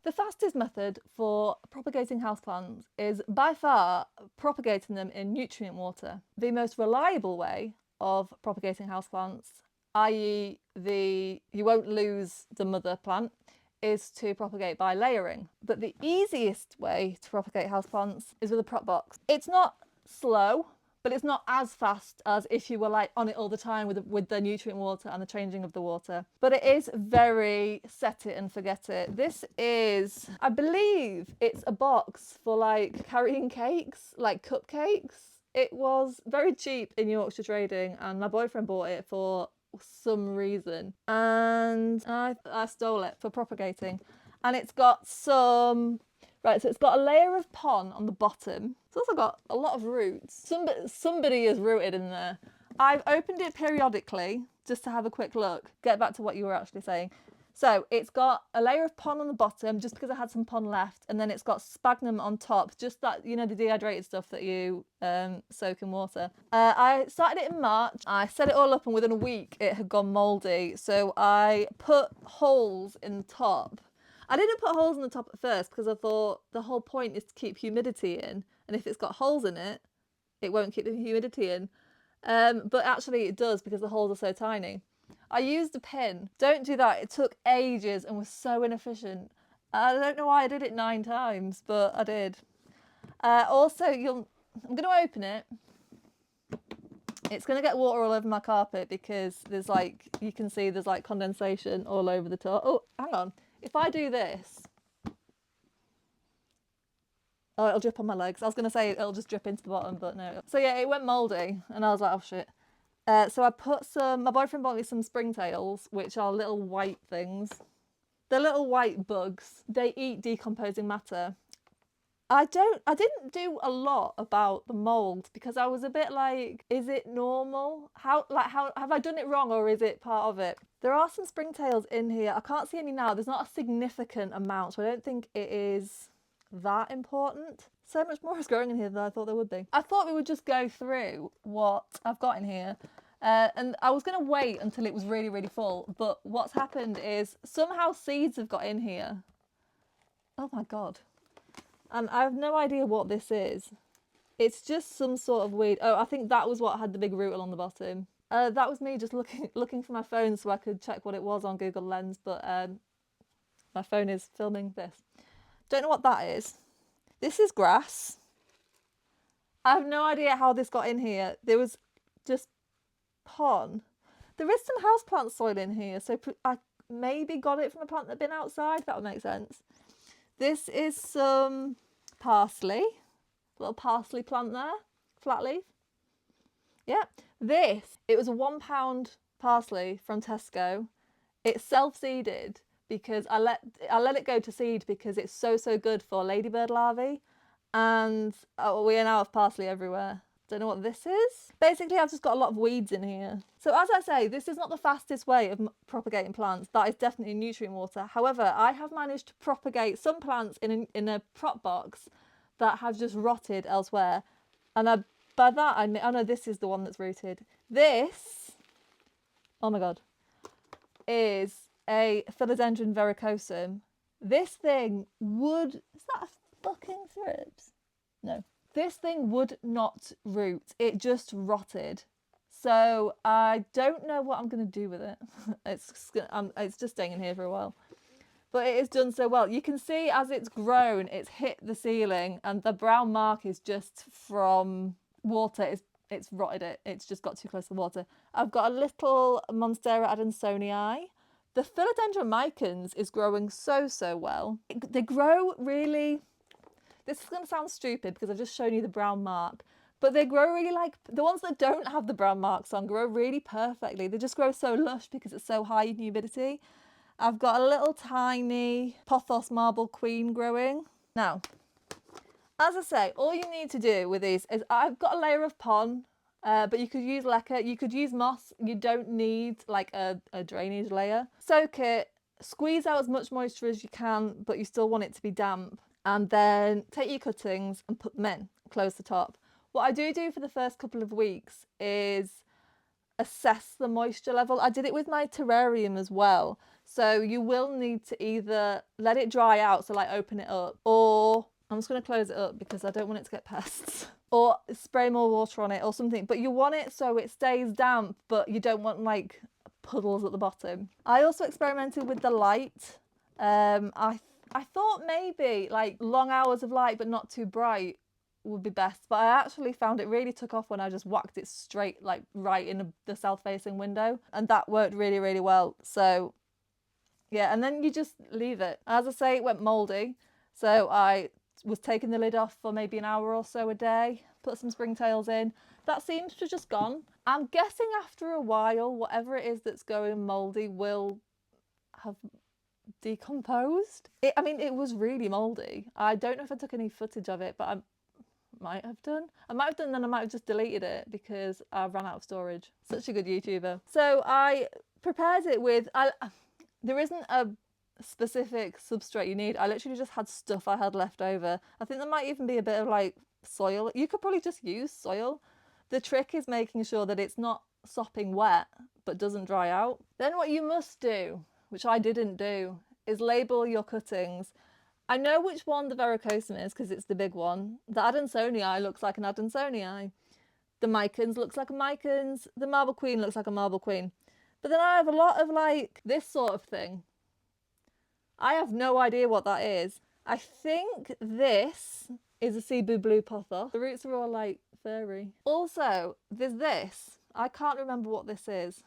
The fastest method for propagating houseplants is by far propagating them in nutrient water. The most reliable way of propagating houseplants, i.e. you won't lose the mother plant, is to propagate by layering. But the easiest way to propagate houseplants is with a prop box. It's not slow, but it's not as fast as if you were like on it all the time with the nutrient water and the changing of the water. But it is very set it and forget it. This is, I believe it's a box for like carrying cakes, like cupcakes. It was very cheap in Yorkshire trading and my boyfriend bought it for some reason and I stole it for propagating. And it's got some, right, so it's got a layer of pon on the bottom. It's also got a lot of roots. Somebody is rooted in there. I've opened it periodically just to have a quick look. Get back to what you were actually saying. So it's got a layer of pon on the bottom just because I had some pon left, and then it's got sphagnum on top, just that, you know, the dehydrated stuff that you soak in water. I started it in March. I set it all up and within a week it had gone mouldy. So I put holes in the top. I didn't put holes in the top at first because I thought the whole point is to keep humidity in, and if it's got holes in it, it won't keep the humidity in. But actually it does because the holes are so tiny. I used a pin. Don't do that. It took ages and was so inefficient. I don't know why I did it 9 times, but I did. Also, I'm going to open it. It's going to get water all over my carpet because there's like, you can see there's like condensation all over the top. Oh, hang on. If I do this, oh, it'll drip on my legs. I was going to say it'll just drip into the bottom, but no. So yeah, it went mouldy and I was like, oh shit. So I put my boyfriend bought me some springtails, which are little white things. They're little white bugs. They eat decomposing matter. I didn't do a lot about the mould because I was a bit like, is it normal? How have I done it wrong or is it part of it? There are some springtails in here. I can't see any now. There's not a significant amount, so I don't think it is that important. So much more is growing in here than I thought there would be. I thought we would just go through what I've got in here. And I was going to wait until it was really, really full. But what's happened is somehow seeds have got in here. Oh my God. And I have no idea what this is. It's just some sort of weed. Oh, I think that was what had the big root along the bottom. That was me just looking for my phone so I could check what it was on Google Lens. But my phone is filming this. Don't know what that is. This is grass. I have no idea how this got in here. There was just pon. There is some houseplant soil in here, so I maybe got it from a plant that had been outside. That would make sense. This is some parsley. Little parsley plant there. Flat leaf. Yeah. It was a £1 parsley from Tesco. It's self-seeded because I let it go to seed because it's so good for ladybird larvae, and we are now have parsley everywhere. Don't know what this is. Basically, I've just got a lot of weeds in here. So as I say, this is not the fastest way of propagating plants. That is definitely nutrient water. However, I have managed to propagate some plants in a prop box that have just rotted elsewhere, and by that I mean, oh no, this is the one that's rooted. This, oh my God, is a philodendron verrucosum. This thing would, is that a fucking thrips? No. This thing would not root. It just rotted. So I don't know what I'm going to do with it. It's just staying in here for a while. But it has done so well. You can see as it's grown, it's hit the ceiling and the brown mark is just from water. It's rotted it. It's just got too close to the water. I've got a little Monstera adansonii. The philodendron micans is growing so well. They grow really... This is going to sound stupid because I've just shown you the brown mark, but they grow really like, the ones that don't have the brown marks on grow really perfectly. They just grow so lush because it's so high in humidity. I've got a little tiny Pothos marble queen growing. Now, as I say, all you need to do with these is I've got a layer of pon, but you could use leca, you could use moss. You don't need like a drainage layer. Soak it, squeeze out as much moisture as you can, but you still want it to be damp. And then take your cuttings and put them in, close the top. What I do for the first couple of weeks is assess the moisture level. I did it with my terrarium as well. So you will need to either let it dry out, so like open it up, or I'm just going to close it up because I don't want it to get pests, or spray more water on it or something. But you want it so it stays damp, but you don't want like puddles at the bottom. I also experimented with the light. I thought maybe like long hours of light but not too bright would be best, but I actually found it really took off when I just whacked it straight like right in the south facing window, and that worked really, really well. So yeah, and then you just leave it. As I say, it went mouldy, so I was taking the lid off for maybe an hour or so a day, put some springtails in. That seems to have just gone. I'm guessing after a while, whatever it is that's going mouldy will have decomposed. I mean, it was really mouldy. I don't know if I took any footage of it, but I might have done. I might have done, then I might have just deleted it because I ran out of storage. Such a good YouTuber. So I prepared it with, there isn't a specific substrate you need. I literally just had stuff I had left over. I think there might even be a bit of like soil. You could probably just use soil. The trick is making sure that it's not sopping wet but doesn't dry out. Then what you must do, which I didn't do, is label your cuttings. I know which one the verrucosum is because it's the big one. The Adansonii looks like an Adansonii. The Micans looks like a Micans. The Marble Queen looks like a Marble Queen. But then I have a lot of like this sort of thing. I have no idea what that is. I think this is a Cebu blue pothos. The roots are all like furry. Also, there's this. I can't remember what this is.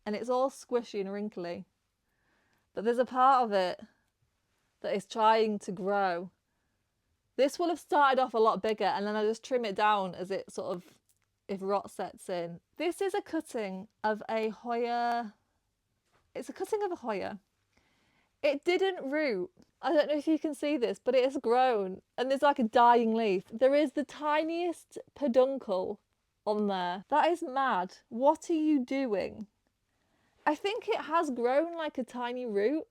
And it's all squishy and wrinkly. But there's a part of it that is trying to grow. This will have started off a lot bigger, and then I just trim it down as it sort of, if rot sets in. This is a cutting of a Hoya. It's a cutting of a Hoya. It didn't root. I don't know if you can see this, but it has grown, and there's like a dying leaf. There is the tiniest peduncle on there. That is mad. What are you doing? I think it has grown like a tiny root.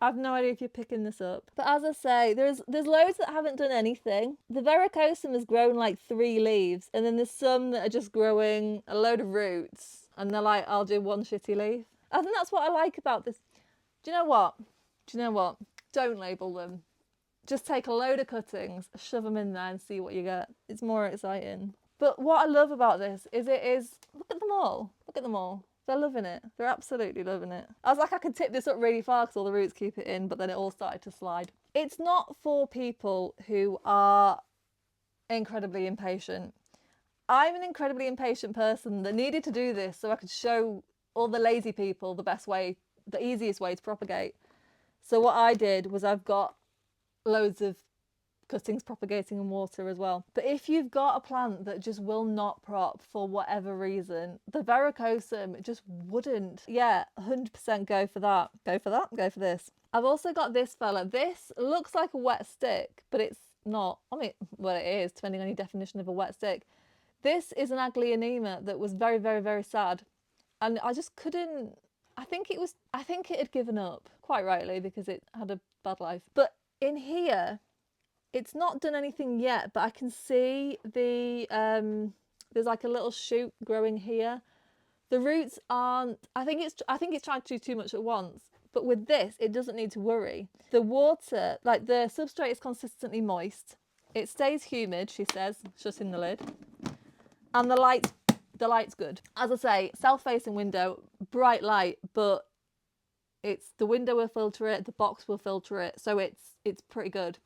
I've no idea if you're picking this up. But as I say, there's loads that haven't done anything. The verrucosum has grown like 3 leaves, and then there's some that are just growing a load of roots, and they're like, I'll do one shitty leaf. I think that's what I like about this. Do you know what? Don't label them. Just take a load of cuttings, shove them in there and see what you get. It's more exciting. But what I love about this is look at them all. Look at them all. They're loving it. They're absolutely loving it. I was like, I could tip this up really far because all the roots keep it in, but then it all started to slide. It's not for people who are incredibly impatient. I'm an incredibly impatient person that needed to do this so I could show all the lazy people the easiest way to propagate. So what I did was I've got loads of cuttings propagating in water as well. But if you've got a plant that just will not prop for whatever reason, the verrucosum just wouldn't. Yeah, 100% go for that. Go for this. I've also got this fella. This looks like a wet stick, but it's not. I mean, well, it is, depending on your definition of a wet stick. This is an Aglaonema that was very, very, very sad. And I just couldn't. I think it had given up, quite rightly, because it had a bad life. But in here, it's not done anything yet, but I can see there's like a little shoot growing here. The roots aren't, I think it's trying to do too much at once. But with this, it doesn't need to worry. The water, like the substrate is consistently moist. It stays humid, she says, shutting the lid. And the light's good. As I say, south-facing window, bright light, but the window will filter it, the box will filter it, so it's pretty good.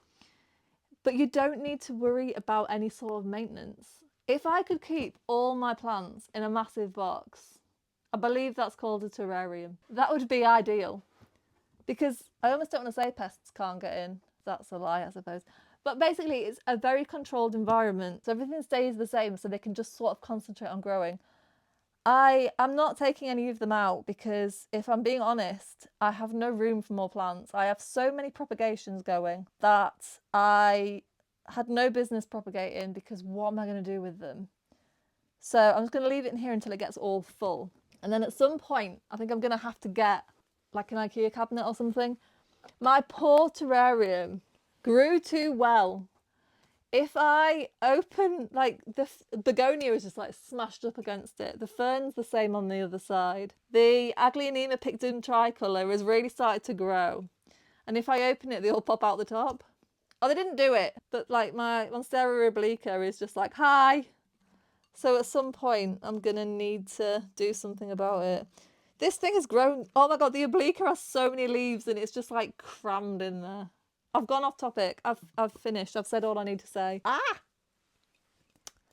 But you don't need to worry about any sort of maintenance. If I could keep all my plants in a massive box, I believe that's called a terrarium, that would be ideal. Because I almost don't want to say pests can't get in. That's a lie, I suppose. But basically, it's a very controlled environment, so everything stays the same, so they can just sort of concentrate on growing. I'm not taking any of them out because, if I'm being honest, I have no room for more plants. I have so many propagations going that I had no business propagating, because what am I going to do with them? So I'm just going to leave it in here until it gets all full. And then at some point, I think I'm going to have to get like an IKEA cabinet or something. My poor terrarium grew too well. If I open, like, the begonia is just like smashed up against it. The fern's the same on the other side. The Aglaonema pictum tricolour has really started to grow. And if I open it, they all pop out the top. Oh, they didn't do it. But like my Monstera obliqua is just like, hi. So at some point, I'm going to need to do something about it. This thing has grown. Oh my God, the obliqua has so many leaves and it's just like crammed in there. I've gone off topic. I've finished. I've said all I need to say. Ah!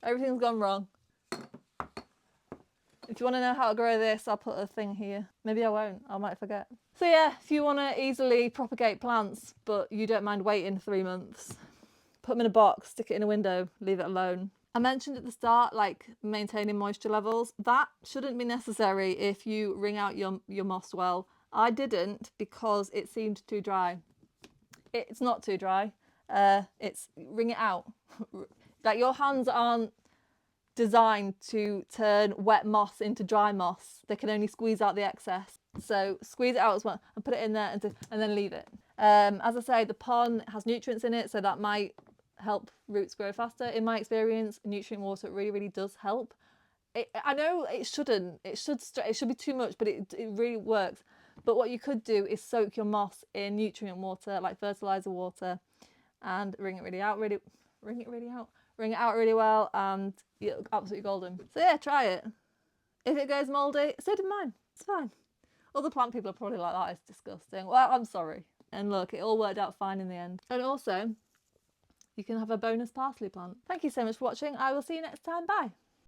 Everything's gone wrong. If you want to know how to grow this, I'll put a thing here. Maybe I won't. I might forget. So yeah, if you want to easily propagate plants, but you don't mind waiting 3 months, put them in a box, stick it in a window, leave it alone. I mentioned at the start, like maintaining moisture levels. That shouldn't be necessary if you wring out your moss well. I didn't because it seemed too dry. It's not too dry. It's wring it out. Like your hands aren't designed to turn wet moss into dry moss. They can only squeeze out the excess. So squeeze it out as well and put it in there and then leave it. As I say, the pond has nutrients in it, so that might help roots grow faster. In my experience, nutrient water really does help. I know it shouldn't. It should be too much, but it really works. But what you could do is soak your moss in nutrient water, like fertilizer water, and wring it out really well, and you look absolutely golden. So yeah, try it. If it goes mouldy, so did mine. It's fine. Other plant people are probably like, that is disgusting. Well, I'm sorry. And look, it all worked out fine in the end. And also, you can have a bonus parsley plant. Thank you so much for watching. I will see you next time. Bye.